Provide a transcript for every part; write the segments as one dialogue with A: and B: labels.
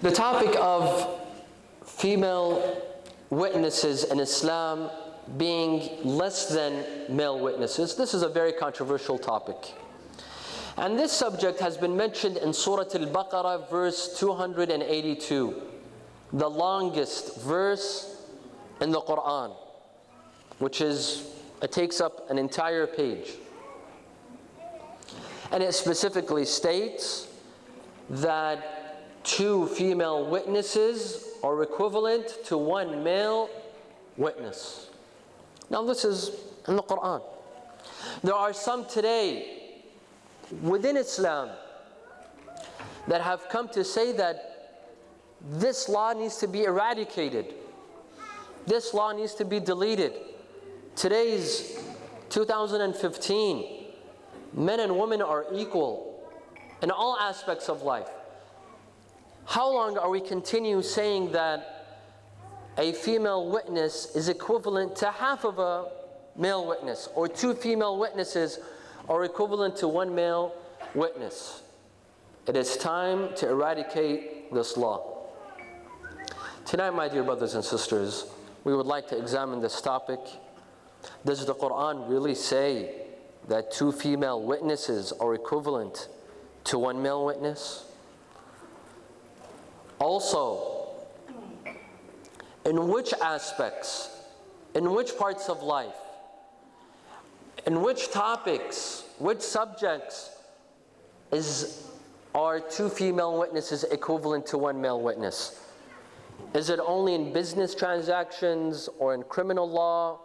A: The topic of female witnesses in Islam being less than male witnesses, this is a very controversial topic. And this subject has been mentioned in Surah Al-Baqarah, verse 282, the longest verse in the Quran, which it takes up an entire page. And it specifically states that 2 female witnesses are equivalent to 1 male witness. Now this is in the Quran. There are some today within Islam that have come to say that this law needs to be eradicated. This law needs to be deleted. Today's 2015. Men and women are equal in all aspects of life. How long are we continue saying that a female witness is equivalent to half of a male witness, or 2 female witnesses are equivalent to 1 male witness? It is time to eradicate this law. Tonight, my dear brothers and sisters, we would like to examine this topic. Does the Quran really say that 2 female witnesses are equivalent to 1 male witness? Also, in which aspects, in which parts of life, in which topics, which subjects are 2 female witnesses equivalent to 1 male witness? Is it only in business transactions or in criminal law,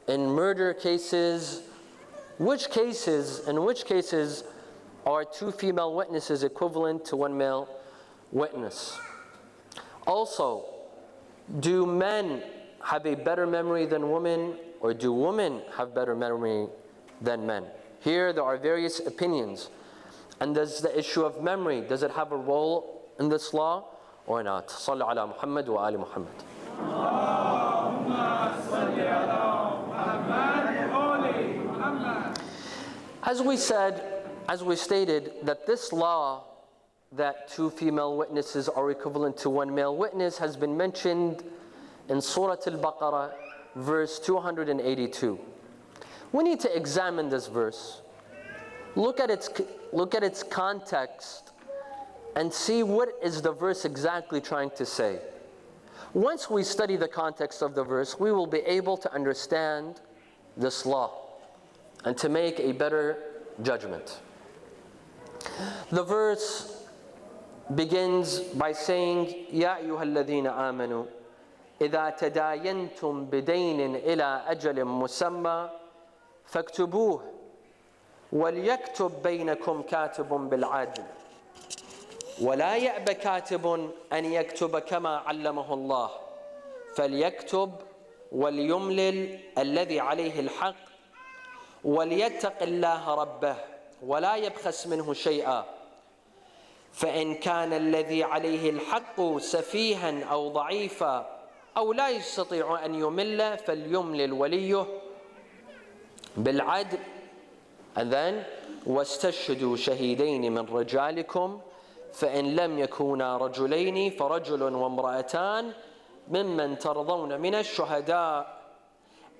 A: in murder cases? In which cases are 2 female witnesses equivalent to 1 male witness? Also, do men have a better memory than women, or do women have better memory than men? Here there are various opinions. And does the issue of memory, does it have a role in this law or not? Sallu ala Muhammad wa ali Muhammad. As we stated, that this law that 2 female witnesses are equivalent to 1 male witness has been mentioned in Surah Al-Baqarah, verse 282. We need to examine this verse, look at its context, and see what is the verse exactly trying to say. Once we study the context of the verse, we will be able to understand this law and to make a better judgment. The verse begins by saying, يَا أَيُّهَا الَّذِينَ آمَنُوا إِذَا تَدَايَنْتُمْ بِدَيْنٍ إِلَىٰ أَجَلٍ مُّسَمًّى فَاكْتُبُوهُ وَلْيَكْتُبْ بَيْنَكُمْ كَاتِبٌ بِالْعَدْلِ وَلَا يَأْبَ كَاتِبٌ أَنْ يَكْتُبَ كَمَا عَلَّمَهُ اللَّهُ فَلْيَكْتُبْ وَلْيُمْلِلْ الَّذِي عَلَيْهِ الْحَقُّ وَلْيَتَّقِ اللَّهَ رَبَّهُ وَلَا يَبْخَسْ مِنْهُ شَيْئًا فإن كان الذي عليه الحق سفيها أو ضعيفا أو لا يستطيع أن يمل فليملل وليه بالعدل. And then واستشهدوا شهيدين من رجالكم فإن لم يكونا رجلين فرجل وامرأتان ممن ترضون من الشهداء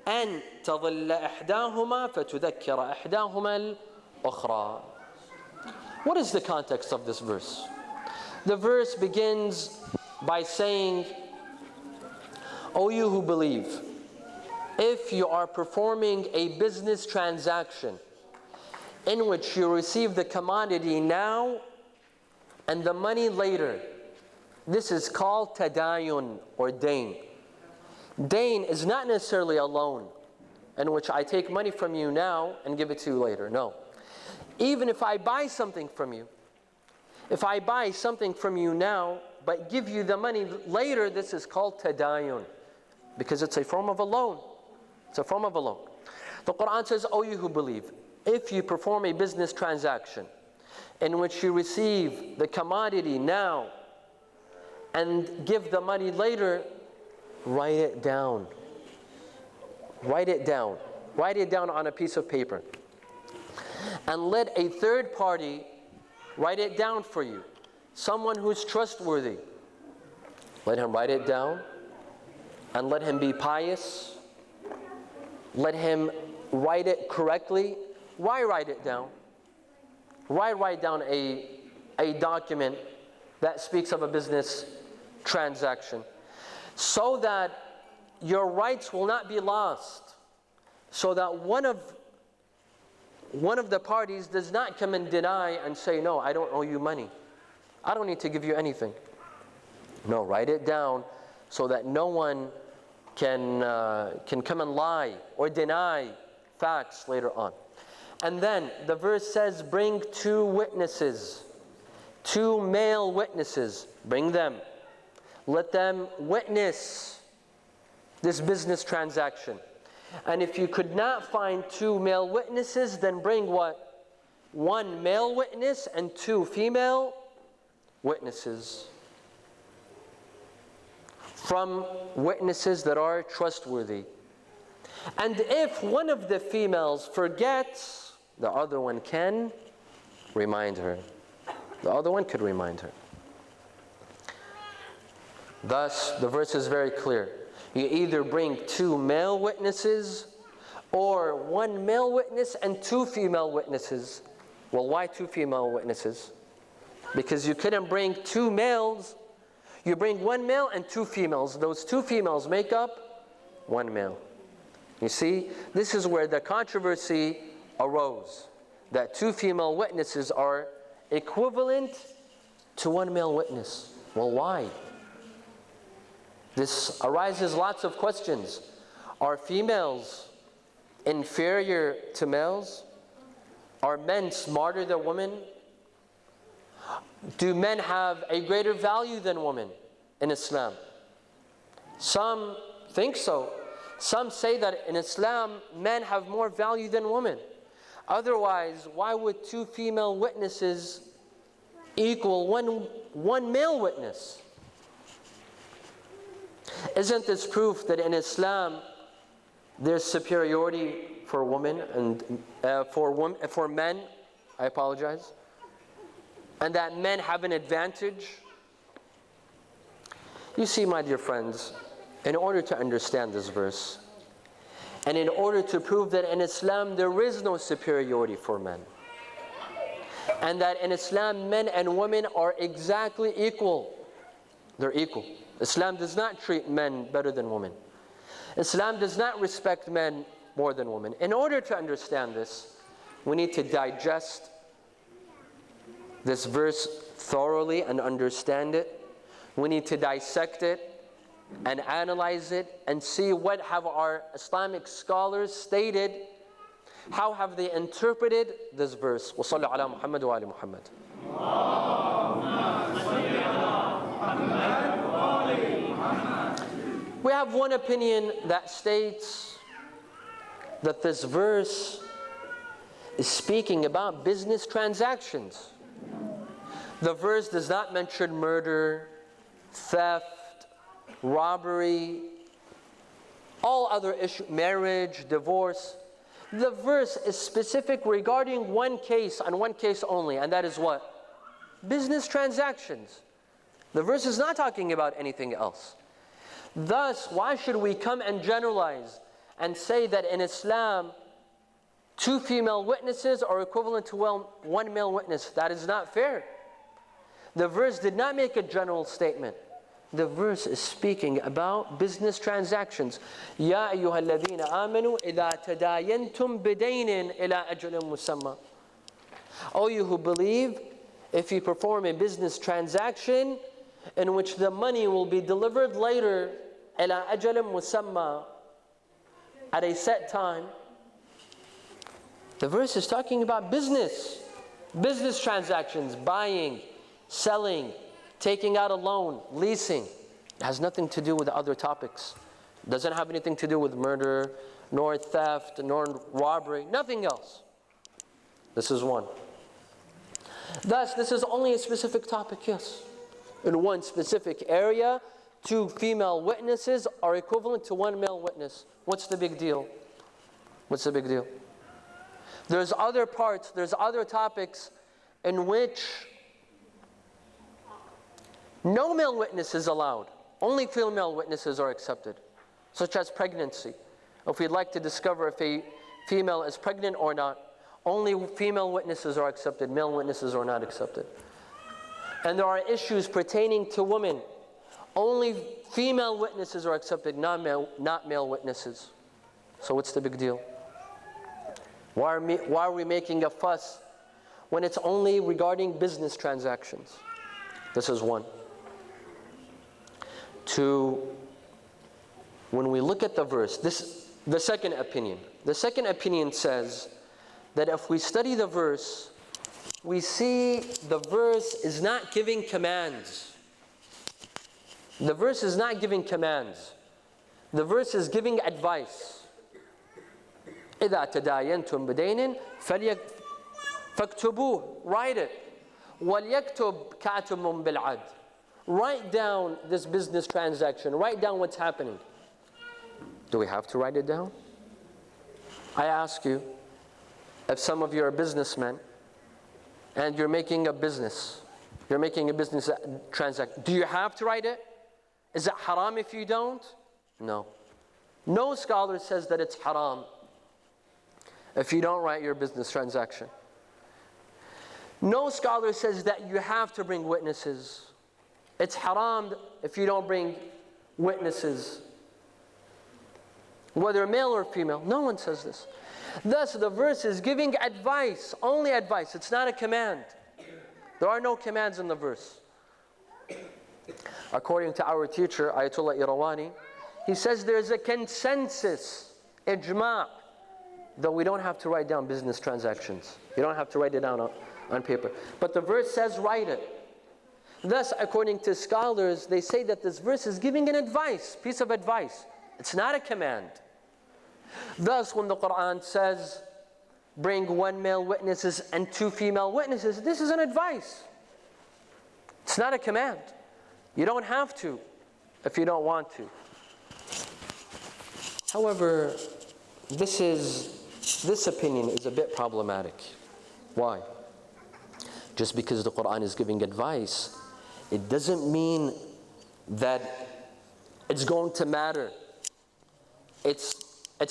A: أن تضل إحداهما فتذكر إحداهما الأخرى. What is the context of this verse? The verse begins by saying, O you who believe, if you are performing a business transaction in which you receive the commodity now and the money later, this is called tadayun or dain. Dain is not necessarily a loan in which I take money from you now and give it to you later. No. Even if I buy something from you, now, but give you the money later, this is called tadayun, because it's a form of a loan. It's a form of a loan. The Quran says, O you who believe, if you perform a business transaction in which you receive the commodity now and give the money later, write it down. Write it down. Write it down on a piece of paper. And let a third party write it down for you, someone who's trustworthy. Let him write it down and let him be pious. Let him write it correctly. Why write it down? Why write down a document that speaks of a business transaction? So that your rights will not be lost. So that one of the parties does not come and deny and say, no, I don't owe you money. I don't need to give you anything. No, write it down so that no one can come and lie or deny facts later on. And then the verse says, bring 2 witnesses, 2 male witnesses. Bring them. Let them witness this business transaction. And if you could not find 2 male witnesses, then bring what? 1 male witness and 2 female witnesses. From witnesses that are trustworthy. And if one of the females forgets, the other one can remind her. The other one could remind her. Thus, the verse is very clear. You either bring 2 male witnesses or 1 male witness and 2 female witnesses. Well, why 2 female witnesses? Because you couldn't bring 2 males. You bring 1 male and 2 females. Those 2 females make up 1 male. You see, this is where the controversy arose. That 2 female witnesses are equivalent to 1 male witness. Well, why? This arises lots of questions. Are females inferior to males? Are men smarter than women? Do men have a greater value than women in Islam? Some think so. Some say that in Islam, men have more value than women. Otherwise, why would 2 female witnesses equal one male witness? Isn't this proof that in Islam there's superiority for women and for men? I apologize. And that men have an advantage? You see, my dear friends, in order to understand this verse, and in order to prove that in Islam there is no superiority for men, and that in Islam men and women are exactly equal, they're equal. Islam does not treat men better than women. Islam does not respect men more than women. In order to understand this, we need to digest this verse thoroughly and understand it. We need to dissect it and analyze it and see what have our Islamic scholars stated. How have they interpreted this verse? وَصَلَّ عَلَى مُحَمَّدٍ وَآلِ مُحَمَّدٍ. We have one opinion that states that this verse is speaking about business transactions. The verse does not mention murder, theft, robbery, all other issues, marriage, divorce. The verse is specific regarding one case and one case only, and that is what? Business transactions. The verse is not talking about anything else. Thus, why should we come and generalize and say that in Islam 2 female witnesses are equivalent to 1 male witness? That is not fair. The verse did not make a general statement. The verse is speaking about business transactions. يَا أَيُّهَا الَّذِينَ آمَنُوا إِذَا تَدَايَنْتُمْ بِدَيْنٍ إِلَىٰ أَجَلٍ مُسَمًّى. O you who believe, if you perform a business transaction in which the money will be delivered later, إِلَىٰ أَجَلٍ مُسَمًّى, at a set time. The verse is talking about business transactions, buying, selling, taking out a loan, leasing. It has nothing to do with other topics. It doesn't have anything to do with murder, nor theft, nor robbery, nothing else. This is one. Thus, this is only a specific topic, yes. In one specific area, 2 female witnesses are equivalent to 1 male witness. What's the big deal? What's the big deal? There's other parts, there's other topics in which No male witness is allowed. Only female witnesses are accepted, such as pregnancy. If we'd like to discover if a female is pregnant or not, only female witnesses are accepted, male witnesses are not accepted. And there are issues pertaining to women. Only female witnesses are accepted, not male witnesses. So what's the big deal? Why are we making a fuss when it's only regarding business transactions? This is one. Two, when we look at the verse, the second opinion. The second opinion says that if we study the verse, we see the verse is not giving commands. The verse is not giving commands. The verse is giving advice. إِذَا تَدَايَنْتُمْ بِدَيْنٍ فَاكْتُبُوهُ. Write it. وَلْيَكْتُبْ كَاتِبٌ بِالْعَدْلِ. Write down this business transaction. Write down what's happening. Do we have to write it down? I ask you, if some of you are businessmen and you're making a business transaction, do you have to write it? Is it haram if you don't? No. No scholar says that it's haram if you don't write your business transaction. No scholar says that you have to bring witnesses. It's haram if you don't bring witnesses, whether male or female. No one says this. Thus, the verse is giving advice, only advice. It's not a command. There are no commands in the verse. According to our teacher, Ayatollah Irawani, he says there's a consensus, ijma', that we don't have to write down business transactions. You don't have to write it down on paper. But the verse says write it. Thus, according to scholars, they say that this verse is giving an advice, piece of advice. It's not a command. Thus, when the Quran says, bring 1 male witnesses and 2 female witnesses, this is an advice. It's not a command. You don't have to if you don't want to. However, this opinion is a bit problematic. Why? Just because the Quran is giving advice, it doesn't mean that it's going to matter. It's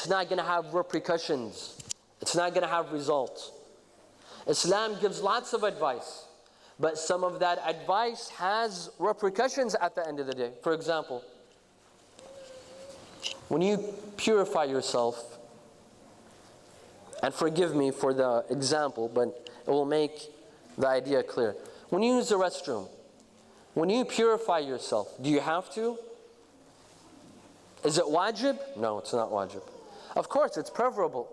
A: not going to have repercussions. It's not going to have results. Islam gives lots of advice, but some of that advice has repercussions at the end of the day. For example, when you purify yourself, and forgive me for the example, but it will make the idea clear. When you use the restroom, when you purify yourself, do you have to? Is it wajib? No, it's not wajib. Of course, it's preferable.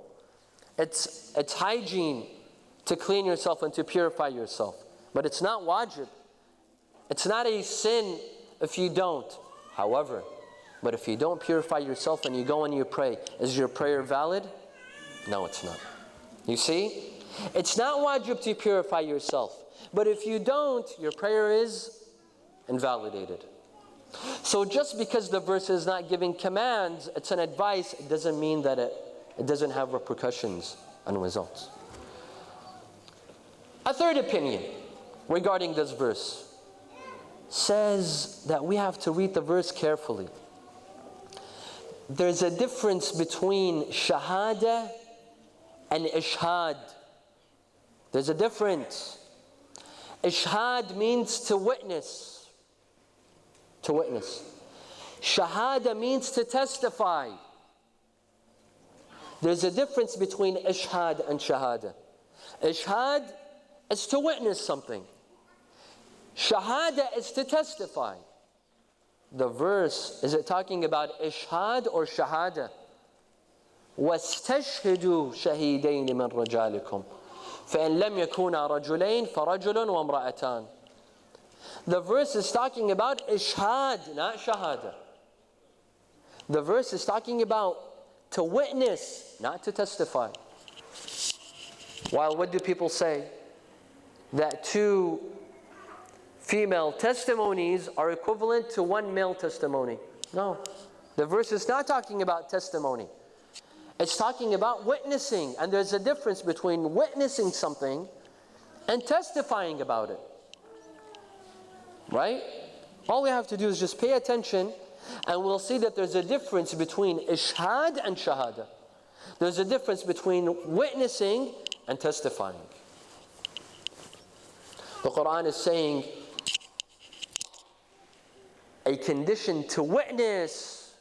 A: It's hygiene to clean yourself and to purify yourself. But it's not wajib. It's not a sin if you don't. However, but if you don't purify yourself and you go and you pray, is your prayer valid? No, it's not. You see? It's not wajib to purify yourself. But if you don't, your prayer is invalidated. So just because the verse is not giving commands, it's an advice, it doesn't mean that it doesn't have repercussions and results. A third opinion regarding this verse says that we have to read the verse carefully. There's a difference between shahada and ishhad. There's a difference. Ishhad means to witness. To witness. Shahada means to testify. There's a difference between ishhad and shahada. Ishhad is to witness something. Shahada is to testify. The verse, is it talking about ishhad or shahada? وَاسْتَشْهِدُوا شَهِيدَيْنِ مِنْ رَجَالِكُمْ فَإِنْ لَمْ يَكُونَا رَجُلَيْنِ فَرَجُلٌ وَامْرَأَتَانِ. The verse is talking about ishhad, not shahada. The verse is talking about to witness, not to testify. While what do people say? That 2 female testimonies are equivalent to 1 male testimony. No. The verse is not talking about testimony. It's talking about witnessing. And there's a difference between witnessing something and testifying about it. Right? All we have to do is just pay attention, and we'll see that there's a difference between ishhad and shahada. There's a difference between witnessing and testifying. The Quran is saying a condition to witness,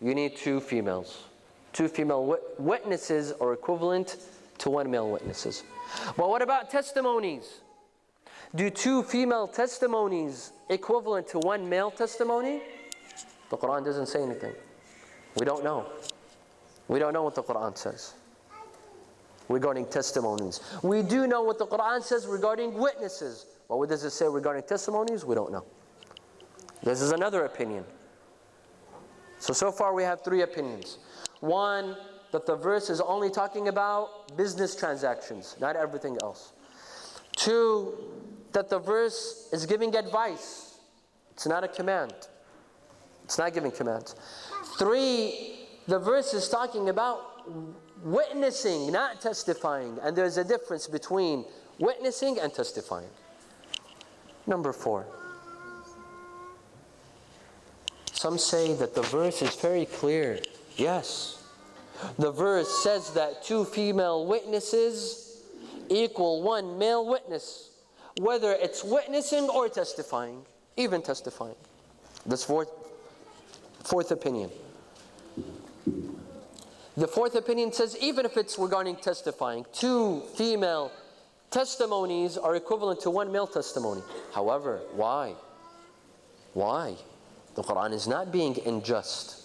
A: you need 2 females. 2 female witnesses are equivalent to 1 male witnesses. But what about testimonies? Do 2 female testimonies equivalent to 1 male testimony? The Quran doesn't say anything. We don't know. We don't know what the Quran says regarding testimonies. We do know what the Quran says regarding witnesses. But what does it say regarding testimonies? We don't know. This is another opinion. So far we have 3 opinions. 1, that the verse is only talking about business transactions, not everything else. 2, that the verse is giving advice. It's not a command. It's not giving commands. 3, the verse is talking about witnessing, not testifying. And there's a difference between witnessing and testifying. Number 4. Some say that the verse is very clear. Yes. The verse says that 2 female witnesses equal 1 male witness, whether it's witnessing or testifying, even testifying. That's fourth opinion. The 4th opinion says even if it's regarding testifying, 2 female testimonies are equivalent to 1 male testimony. However, why? Why? The Quran is not being unjust.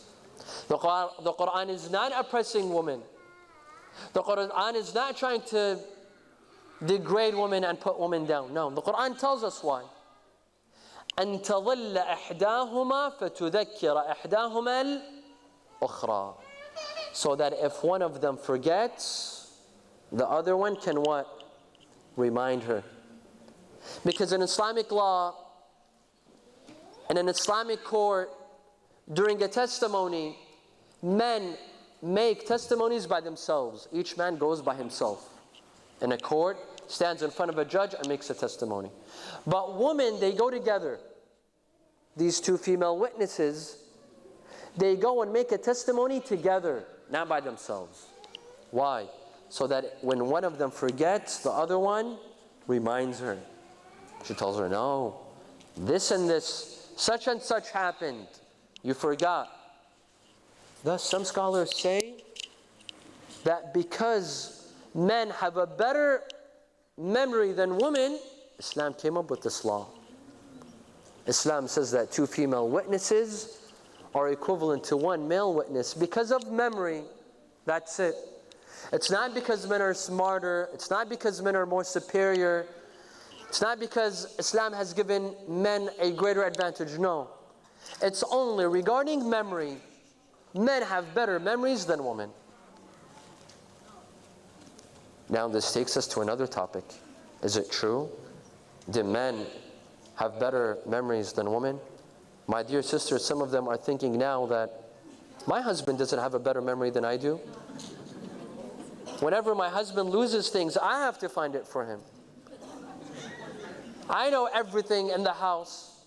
A: The Quran is not oppressing women. The Quran is not trying to degrade women and put women down. No, the Quran tells us why. أن تظل إحداهما فتذكر إحداهما الأخرى. So that if one of them forgets, the other one can what? Remind her. Because in Islamic law, in an Islamic court, during a testimony, men make testimonies by themselves. Each man goes by himself. In a court, stands in front of a judge and makes a testimony. But women, they go together. These 2 female witnesses, they go and make a testimony together, not by themselves. Why? So that when one of them forgets, the other one reminds her. She tells her, no, this and this, such and such happened. You forgot. Thus, some scholars say that because men have a better memory than women, Islam came up with this law. Islam says that 2 female witnesses are equivalent to 1 male witness because of memory. That's it. It's not because men are smarter. It's not because men are more superior. It's not because Islam has given men a greater advantage. No. It's only regarding memory. Men have better memories than women. Now this takes us to another topic. Is it true? Do men have better memories than women? My dear sisters, some of them are thinking now that my husband doesn't have a better memory than I do. Whenever my husband loses things, I have to find it for him. I know everything in the house.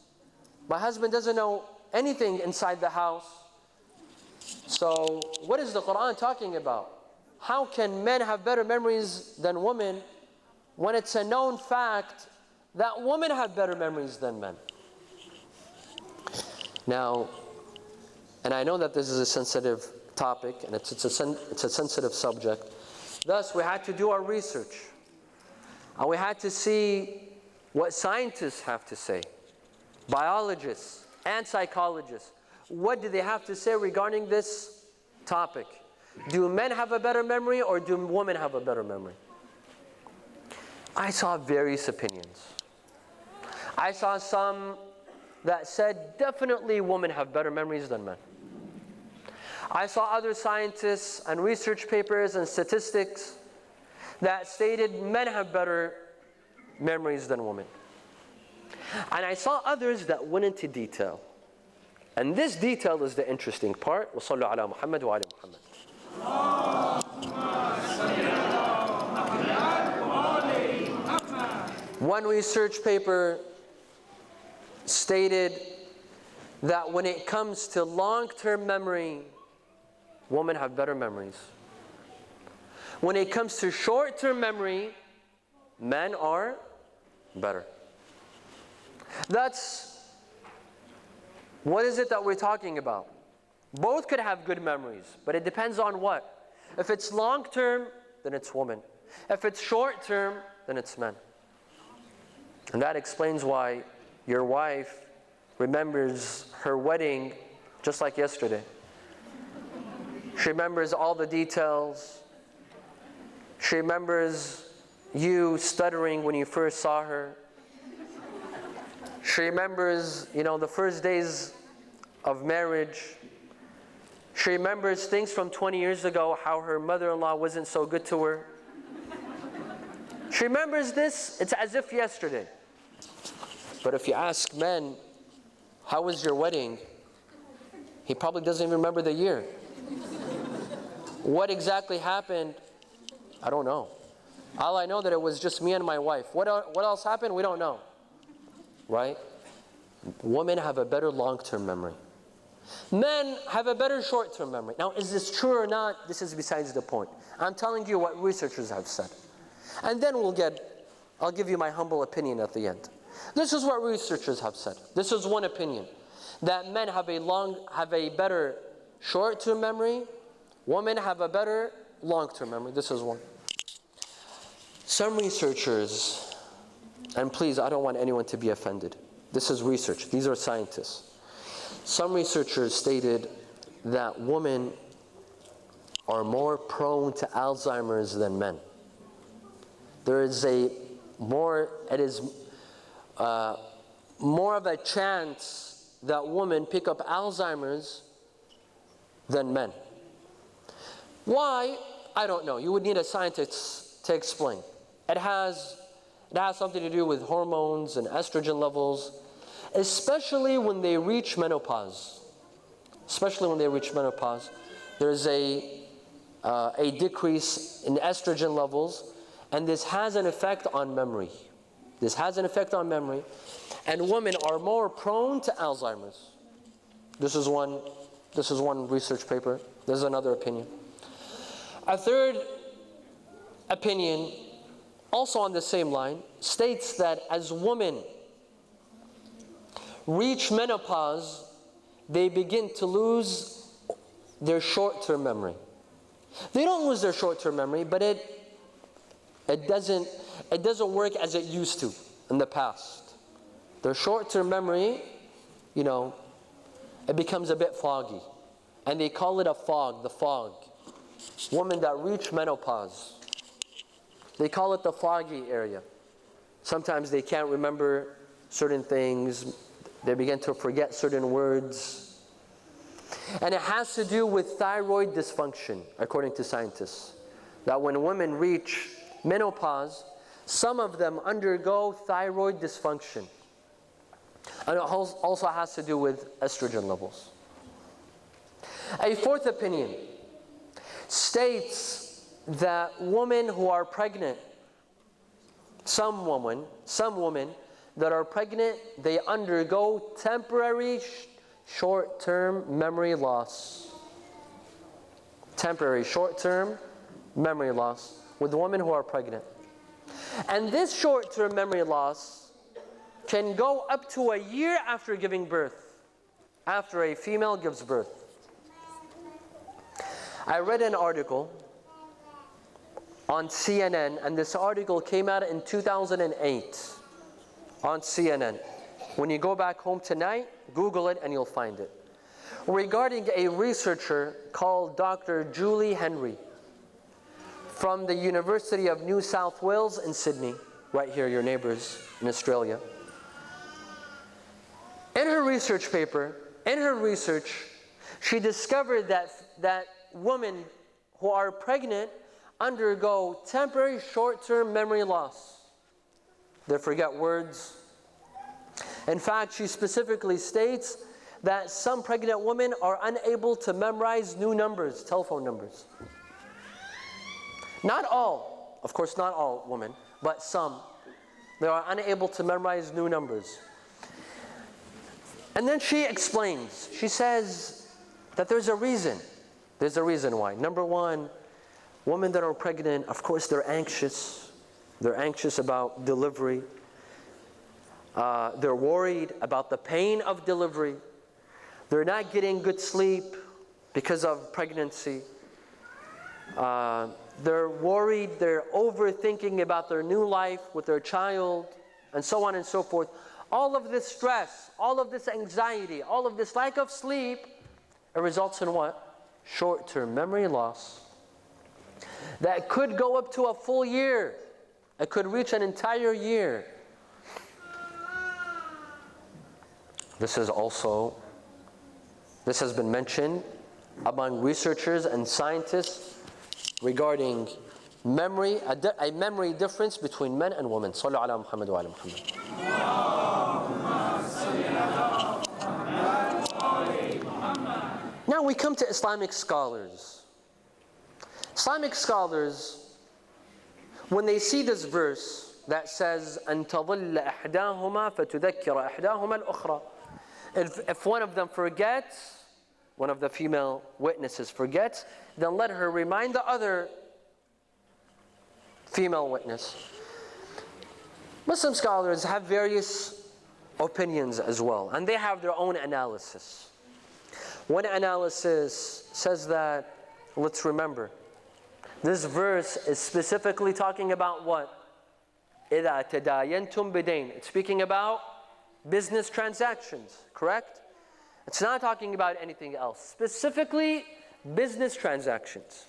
A: My husband doesn't know anything inside the house. So what is the Quran talking about? How can men have better memories than women when it's a known fact that women have better memories than men? Now, and I know that this is a sensitive topic and it's a sensitive subject. Thus, we had to do our research. And we had to see what scientists have to say, biologists and psychologists. What do they have to say regarding this topic? Do men have a better memory or do women have a better memory? I saw various opinions. I saw some that said definitely women have better memories than men. I saw other scientists and research papers and statistics that stated men have better memories than women. And I saw others that went into detail. And this detail is the interesting part. وَصَلُّوا عَلَى مُحَمَّدٍ وَعَلَى مُحَمَّدٍ. One research paper stated that when it comes to long-term memory, women have better memories. When it comes to short-term memory, men are better. What is it that we're talking about? Both could have good memories, but it depends on what. If it's long-term, then it's women. If it's short-term, then it's men. And that explains why your wife remembers her wedding just like yesterday. She remembers all the details. She remembers you stuttering when you first saw her. She remembers, the first days of marriage. She remembers things from 20 years ago, how her mother-in-law wasn't so good to her. She remembers this, it's as if yesterday. But if you ask men, how was your wedding? He probably doesn't even remember the year. What exactly happened? I don't know. All I know that it was just me and my wife. What else happened? We don't know. Right? Women have a better long-term memory. Men have a better short-term memory. Now, is this true or not? This is besides the point. I'm telling you what researchers have said. And then I'll give you my humble opinion at the end. This is what researchers have said. This is one opinion. That men have a better short-term memory. Women have a better long-term memory. This is one. Some researchers, and please, I don't want anyone to be offended. This is research. These are scientists. Some researchers stated that women are more prone to Alzheimer's than men. It is more of a chance that women pick up Alzheimer's than men. Why? I don't know. You would need a scientist to explain. It has something to do with hormones and estrogen levels, especially when they reach menopause. There's a decrease in estrogen levels, and this has an effect on memory. And women are more prone to Alzheimer's. This is one research paper. There's another opinion. A third opinion, also on the same line, states that as women reach menopause, they begin to lose their short-term memory. They don't lose their short-term memory, but it doesn't work as it used to in the past. Their short-term memory, it becomes a bit foggy. And they call it the fog. Women that reach menopause, they call it the foggy area. Sometimes they can't remember certain things. They begin to forget certain words. And it has to do with thyroid dysfunction, according to scientists. That when women reach menopause, some of them undergo thyroid dysfunction. And it also has to do with estrogen levels. A fourth opinion states that women who are pregnant, some women that are pregnant, they undergo temporary short-term memory loss. Temporary short-term memory loss with women who are pregnant. And this short-term memory loss can go up to a year after giving birth, after a female gives birth. I read an article on CNN, and this article came out in 2008 on CNN. When you go back home tonight, Google it and you'll find it. Regarding a researcher called Dr. Julie Henry from the University of New South Wales in Sydney, right here, your neighbors in Australia. In her research paper, she discovered that women who are pregnant undergo temporary short-term memory loss. They forget words. In fact, she specifically states that some pregnant women are unable to memorize new numbers, telephone numbers. Not all, of course not all women, but some. They are unable to memorize new numbers. And then she explains. She says that there's a reason. There's a reason why. Number one, women that are pregnant, of course, they're anxious. They're anxious about delivery. They're worried about the pain of delivery. They're not getting good sleep because of pregnancy. They're worried, they're overthinking about their new life with their child, and so on and so forth. All of this stress, all of this anxiety, all of this lack of sleep, it results in what? Short-term memory loss. That could go up to a full year. It could reach an entire year. This has been mentioned among researchers and scientists regarding memory, a memory difference between men and women. Sallu ala Muhammad wa ala Muhammad. Now we come to Islamic scholars. Islamic scholars, when they see this verse that says أن تضل إحداهما فتذكر إحداهما الأخرى, if one of them forgets, one of the female witnesses forgets, then let her remind the other female witness. Muslim scholars have various opinions as well, and they have their own analysis. One analysis says that, let's remember, this verse is specifically talking about what? إِذَا تَدَايَنْتُمْ بِدَيْنٍ. It's speaking about business transactions, correct? It's not talking about anything else. Specifically, business transactions.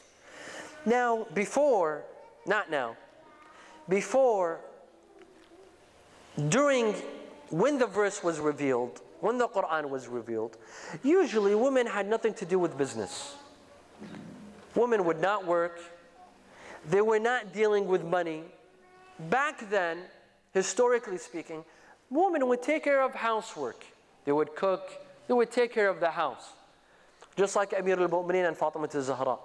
A: Now, before, not now, before, during, when the verse was revealed, when the Quran was revealed, usually women had nothing to do with business. Women would not work. They were not dealing with money. Back then, historically speaking, women would take care of housework. They would cook. They would take care of the house. Just like Amir al-Mu'mineen and Fatima al-Zahra,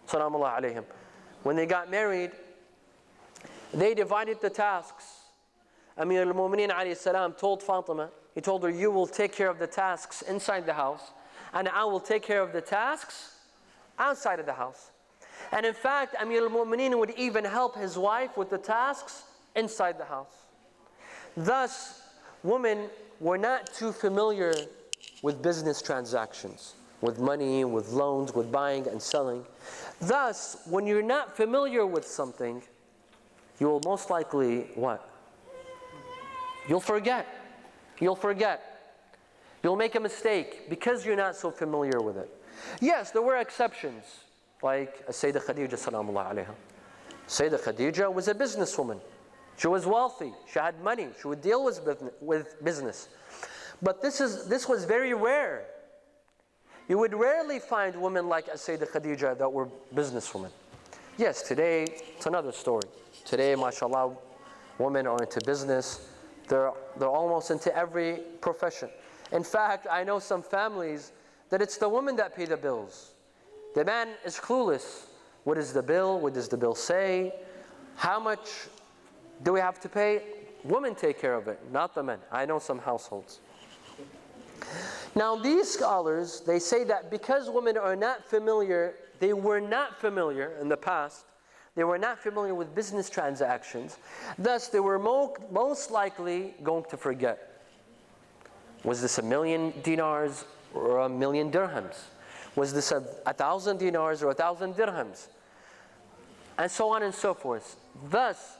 A: salamullah alayhim. When they got married, they divided the tasks. Amir al-Mu'mineen alayhi salam told Fatima, he told her, you will take care of the tasks inside the house, and I will take care of the tasks outside of the house. And in fact, Amir al-Mu'mineen would even help his wife with the tasks inside the house. Thus, women were not too familiar with business transactions, with money, with loans, with buying and selling. Thus, when you're not familiar with something, you will most likely, what? You'll forget. You'll forget. You'll make a mistake because you're not so familiar with it. Yes, there were exceptions, like Sayyidah Khadija salamullah alayha. Sayyidah Khadija was a businesswoman. She was wealthy. She had money. She would deal with business. But this was very rare. You would rarely find women like Sayyidah Khadija that were businesswomen. Yes, today it's another story. Today, mashallah, women are into business. They're almost into every profession. In fact, I know some families that it's the women that pay the bills. The man is clueless. What is the bill? What does the bill say? How much do we have to pay? Women take care of it, not the men. I know some households. Now these scholars, they say that because women are not familiar, they were not familiar in the past, they were not familiar with business transactions, thus they were most likely going to forget. Was this 1,000,000 dinars or 1,000,000 dirhams? Was this 1,000 dinars or 1,000 dirhams? And so on and so forth. Thus,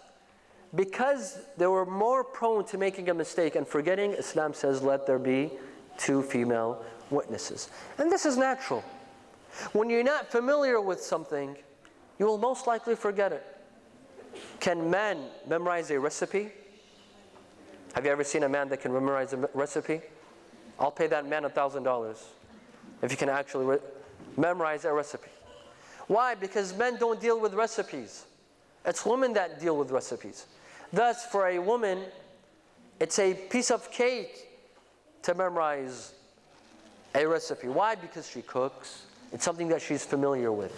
A: because they were more prone to making a mistake and forgetting, Islam says let there be 2 female witnesses. And this is natural. When you're not familiar with something, you will most likely forget it. Can men memorize a recipe? Have you ever seen a man that can memorize a recipe? I'll pay that man $1,000 if you can actually memorize a recipe. Why? Because men don't deal with recipes. It's women that deal with recipes. Thus, for a woman, it's a piece of cake to memorize a recipe. Why? Because she cooks. It's something that she's familiar with.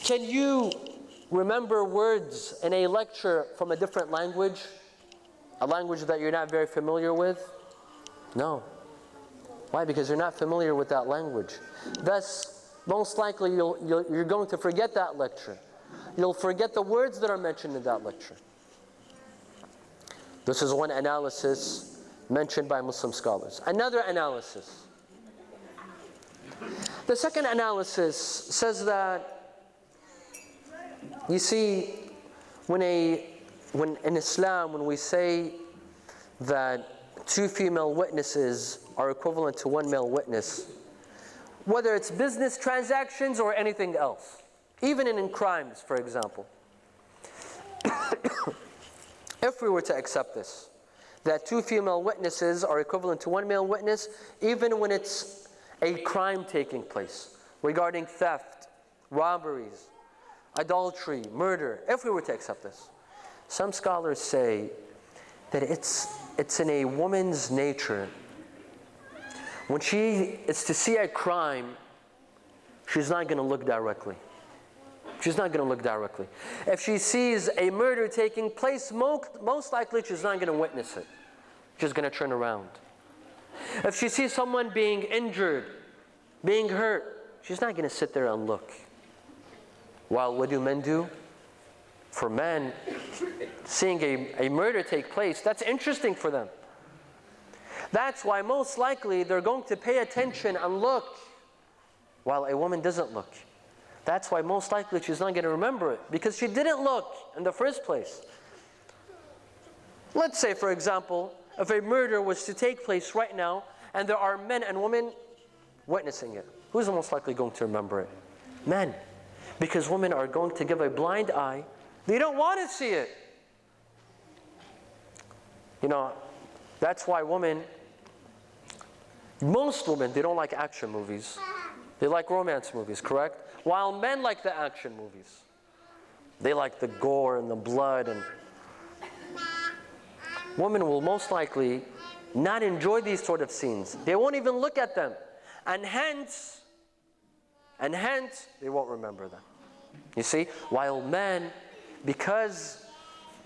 A: Can you remember words in a lecture from a different language? A language that you're not very familiar with? No. Why? Because you're not familiar with that language. Thus, most likely you're going to forget that lecture. You'll forget the words that are mentioned in that lecture. This is one analysis mentioned by Muslim scholars. Another analysis. The second analysis says that, you see, when in Islam, when we say that 2 female witnesses are equivalent to 1 male witness, whether it's business transactions or anything else, even in crimes, for example, if we were to accept this, that 2 female witnesses are equivalent to 1 male witness, even when it's a crime taking place regarding theft, robberies, adultery, murder, if we were to accept this, some scholars say that it's in a woman's nature. When she is to see a crime, she's not going to look directly. She's not going to look directly. If she sees a murder taking place, most likely she's not going to witness it. She's going to turn around. If she sees someone being injured, being hurt, she's not going to sit there and look. While what do men do? For men, seeing a murder take place, that's interesting for them. That's why most likely they're going to pay attention and look, while a woman doesn't look. That's why most likely she's not going to remember it, because she didn't look in the first place. Let's say, for example, if a murder was to take place right now, and there are men and women witnessing it, who's most likely going to remember it? Men. Because women are going to give a blind eye. They don't want to see it. You know, that's why most women, they don't like action movies. They like romance movies, correct? While men like the action movies. They like the gore and the blood. And women will most likely not enjoy these sort of scenes. They won't even look at them. And hence, they won't remember them. You see? While men, because,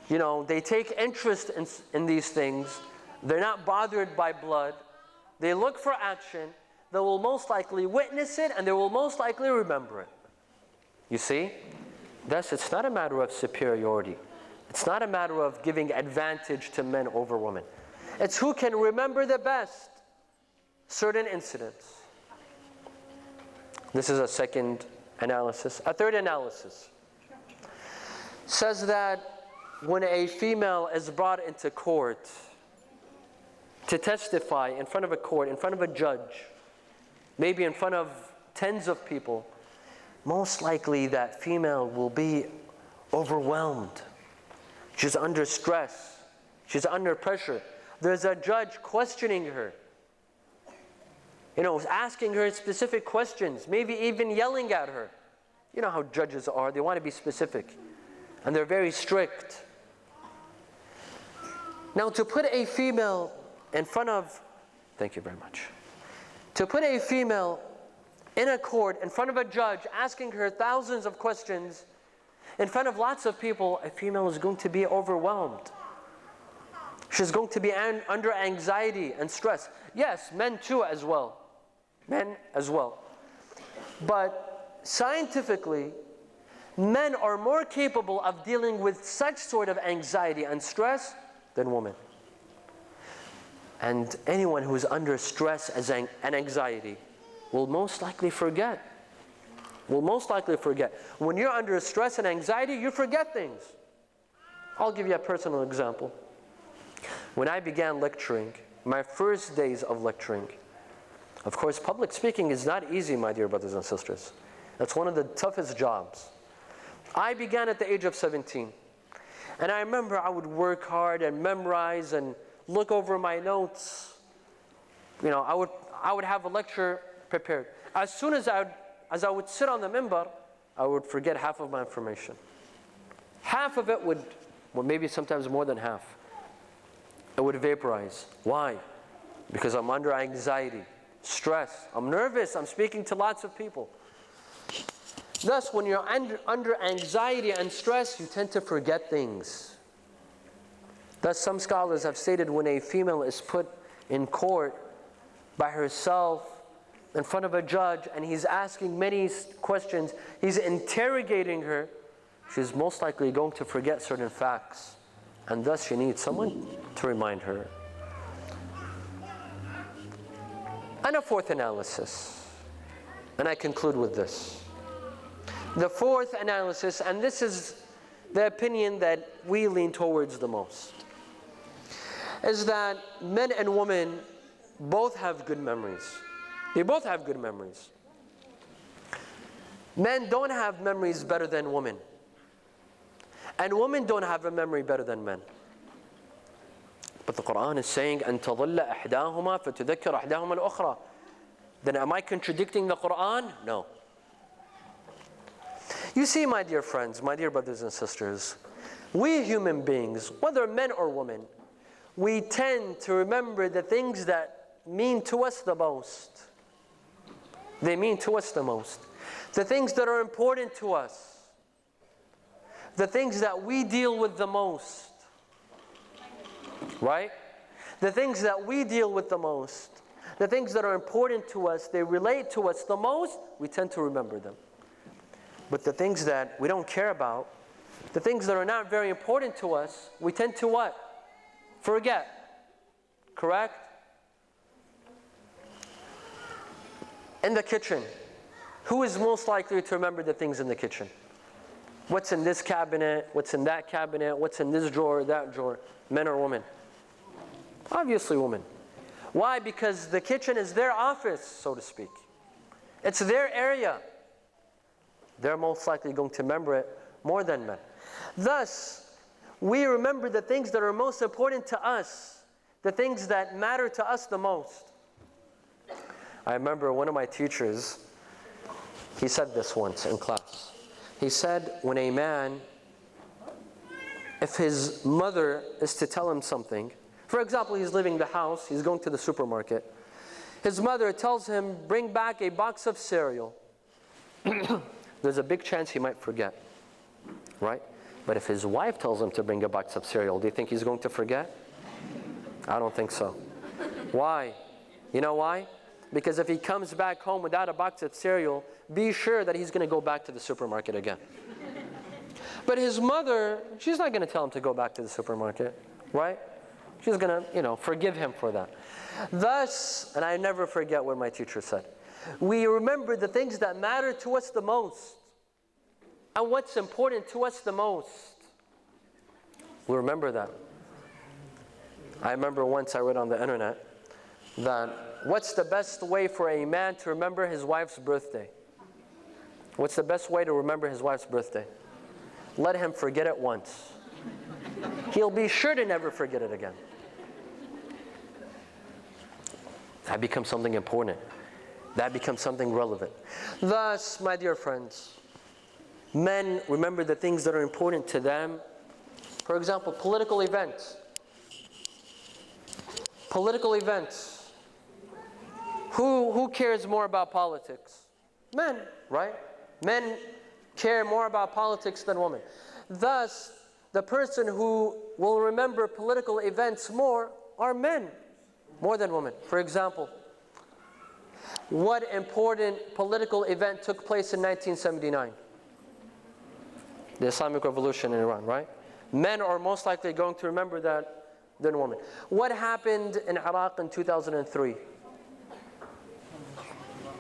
A: you know, they take interest in these things, they're not bothered by blood, they look for action, they will most likely witness it, and they will most likely remember it. You see? Thus, it's not a matter of superiority. It's not a matter of giving advantage to men over women. It's who can remember the best certain incidents. This is a second analysis. A third analysis says that when a female is brought into court to testify in front of a court, in front of a judge, maybe in front of tens of people, most likely that female will be overwhelmed. She's under stress. She's under pressure. There's a judge questioning her. You know, asking her specific questions, maybe even yelling at her. You know how judges are. They want to be specific. And they're very strict. Now, to put a female in front of, thank you very much. To put a female in a court, in front of a judge, asking her thousands of questions, in front of lots of people, a female is going to be overwhelmed. She's going to be under anxiety and stress. Yes, men too as well. Men as well. But scientifically, men are more capable of dealing with such sort of anxiety and stress than women. And anyone who is under stress and anxiety will most likely forget. Will most likely forget. When you're under stress and anxiety, you forget things. I'll give you a personal example. When I began lecturing, my first days of lecturing, of course, public speaking is not easy, my dear brothers and sisters. That's one of the toughest jobs. I began at the age of 17. And I remember I would work hard and memorize and look over my notes. You know, I would have a lecture prepared. As soon as I would sit on the minbar, I would forget half of my information. Half of it would, well, maybe sometimes more than half, it would vaporize. Why? Because I'm under anxiety, stress. I'm nervous. I'm speaking to lots of people. Thus, when you're under anxiety and stress, you tend to forget things. Thus, some scholars have stated when a female is put in court by herself in front of a judge, and he's asking many questions, he's interrogating her, she's most likely going to forget certain facts. And thus she needs someone to remind her. And a fourth analysis, and I conclude with this. The fourth analysis, and this is the opinion that we lean towards the most, is that men and women both have good memories. They both have good memories. Men don't have memories better than women. And women don't have a memory better than men. But the Quran is saying, أَن تَضِلَّ إِحْدَاهُمَا فَتُذَكِّرَ إِحْدَاهُمَا الْأُخْرَى. Then am I contradicting the Quran? No. You see, my dear friends, my dear brothers and sisters, we human beings, whether men or women, we tend to remember the things that mean to us the most. They mean to us the most. The things that are important to us. The things that we deal with the most. Right? The things that we deal with the most. The things that are important to us, they relate to us the most, we tend to remember them. But the things that we don't care about, the things that are not very important to us, we tend to what? Forget. Correct? In the kitchen, who is most likely to remember the things in the kitchen? What's in this cabinet? What's in that cabinet? What's in this drawer, that drawer? Men or women? Obviously women. Why? Because the kitchen is their office, so to speak. It's their area. They're most likely going to remember it more than men. Thus, we remember the things that are most important to us, the things that matter to us the most. I remember one of my teachers, he said this once in class. He said, when a man, if his mother is to tell him something, for example, he's leaving the house, he's going to the supermarket. His mother tells him, bring back a box of cereal. There's a big chance he might forget, right? But if his wife tells him to bring a box of cereal, do you think he's going to forget? I don't think so. Why? You know why? Because if he comes back home without a box of cereal, be sure that he's going to go back to the supermarket again. But his mother, she's not going to tell him to go back to the supermarket, right? She's going to, forgive him for that. Thus, and I never forget what my teacher said, we remember the things that matter to us the most and what's important to us the most. We remember that. I remember once I read on the internet that what's the best way for a man to remember his wife's birthday? What's the best way to remember his wife's birthday? Let him forget it once. He'll be sure to never forget it again. That becomes something important. That becomes something relevant. Thus, my dear friends, men remember the things that are important to them. For example, political events. Political events. Who cares more about politics? Men, right? Men care more about politics than women. Thus, the person who will remember political events more are men, more than women. For example, what important political event took place in 1979? The Islamic Revolution in Iran, right? Men are most likely going to remember that than women. What happened in Iraq in 2003?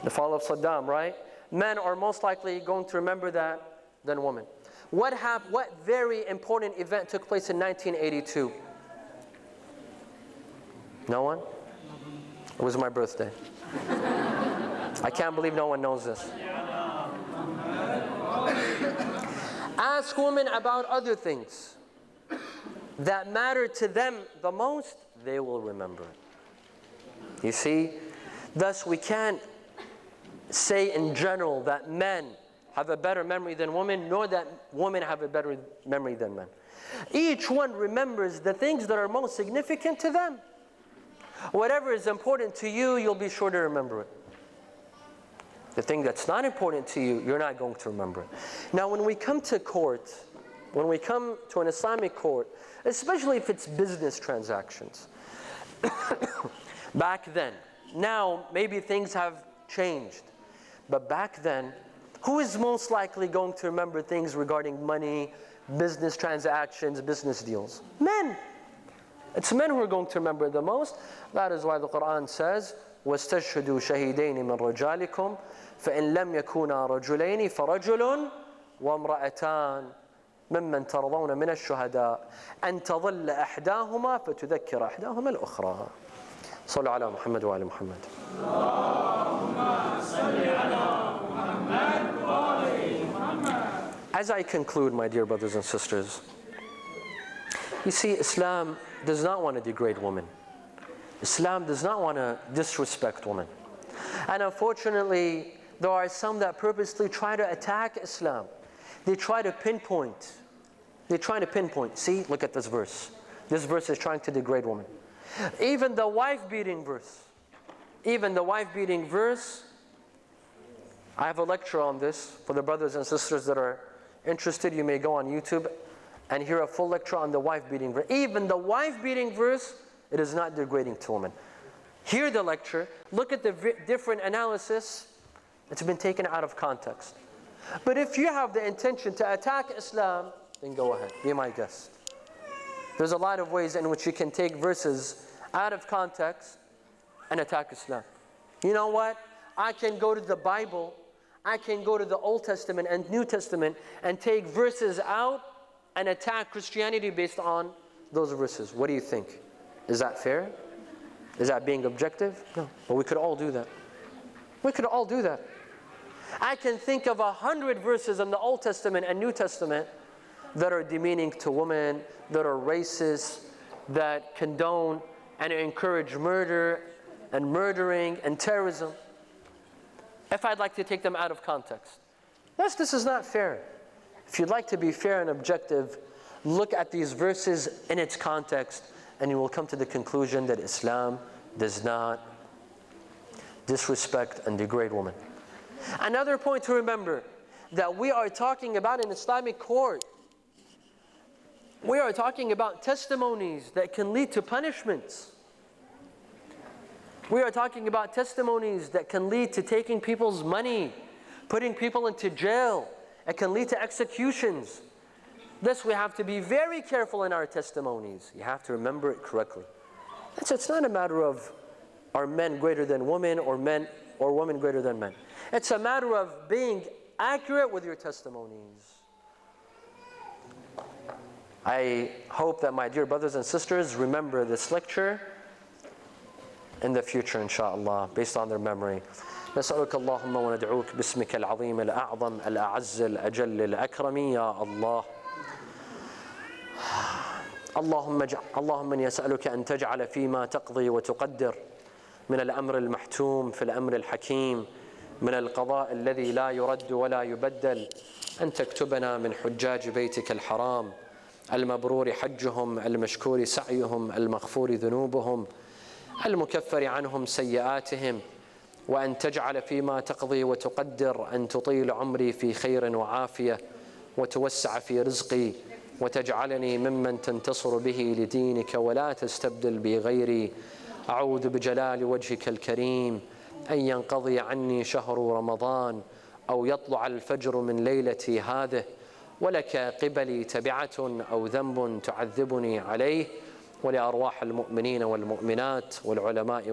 A: The fall of Saddam, right? Men are most likely going to remember that than women. What very important event took place in 1982? No one? It was my birthday. I can't believe no one knows this. Ask women about other things that matter to them the most, they will remember it. You see, thus we can't say in general that men have a better memory than women, nor that women have a better memory than men. Each one remembers the things that are most significant to them. Whatever is important to you, you'll be sure to remember it. The thing that's not important to you, you're not going to remember it. Now, when we come to court, when we come to an Islamic court, especially if it's business transactions, back then, now maybe things have changed. But back then, who is most likely going to remember things regarding money, business transactions, business deals? Men. It's men who are going to remember the most. That is why the Quran says, وَاسْتَشْهِدُوا شَهِيدَيْنِ مِنْ رَجَالِكُمْ فَإِنْ لَمْ يَكُونَا رَجُلَيْنِ فَرَجُلٌ وَامْرَأَتَانِ ممن ترضون من الشهداء أن تظل إحداهما فتذكر إحداهما الأخرى. صلوا على محمد وعلى محمد. As I conclude, my dear brothers and sisters, you see, Islam does not want to degrade women. Islam does not want to disrespect women. And unfortunately, there are some that purposely try to attack Islam. They try to pinpoint. See, look at this verse. This verse is trying to degrade women. Even the wife-beating verse. I have a lecture on this for the brothers and sisters that are interested. You may go on YouTube and hear a full lecture on the wife-beating verse. Even the wife-beating verse, it is not degrading to women. Hear the lecture. Look at the different analysis. It's been taken out of context. But if you have the intention to attack Islam, then go ahead, be my guest. There's a lot of ways in which you can take verses out of context and attack Islam. You know what? I can go to the Bible, I can go to the Old Testament and New Testament and take verses out and attack Christianity based on those verses. What do you think? Is that fair? Is that being objective? No. But we could all do that. I can think of 100 verses in the Old Testament and New Testament that are demeaning to women, that are racist, that condone and encourage murder and murdering and terrorism. If I'd like to take them out of context. This is not fair. If you'd like to be fair and objective, look at these verses in its context and you will come to the conclusion that Islam does not disrespect and degrade women. Another point to remember, that we are talking about an Islamic court. We are talking about testimonies that can lead to punishments. We are talking about testimonies that can lead to taking people's money, putting people into jail. It can lead to executions. Thus, we have to be very careful in our testimonies. You have to remember it correctly. It's not a matter of are men greater than women or women greater than men. It's a matter of being accurate with your testimonies. I hope that my dear brothers and sisters remember this lecture in the future, inshallah, based on their memory. نسألك اللهم وندعوك باسمك العظيم الأعظم الأعز الأجل الأكرم يا الله. اللهم يسألك أن تجعل فيما تقضي وتقدر من الأمر المحتوم في الأمر الحكيم من القضاء الذي لا يرد ولا يبدل أن تكتبنا من حجاج بيتك الحرام المبرور حجهم المشكور سعيهم المغفور ذنوبهم المكفر عنهم سيئاتهم وأن تجعل فيما تقضي وتقدر أن تطيل عمري في خير وعافية وتوسع في رزقي وتجعلني ممن تنتصر به لدينك ولا تستبدل بي غيري. أعوذ بجلال وجهك الكريم أن ينقضي عني شهر رمضان أو يطلع الفجر من ليلتي هذه ولك قبلي تبعة أو ذنب تعذبني عليه ولأرواح المؤمنين والمؤمنات والعلماء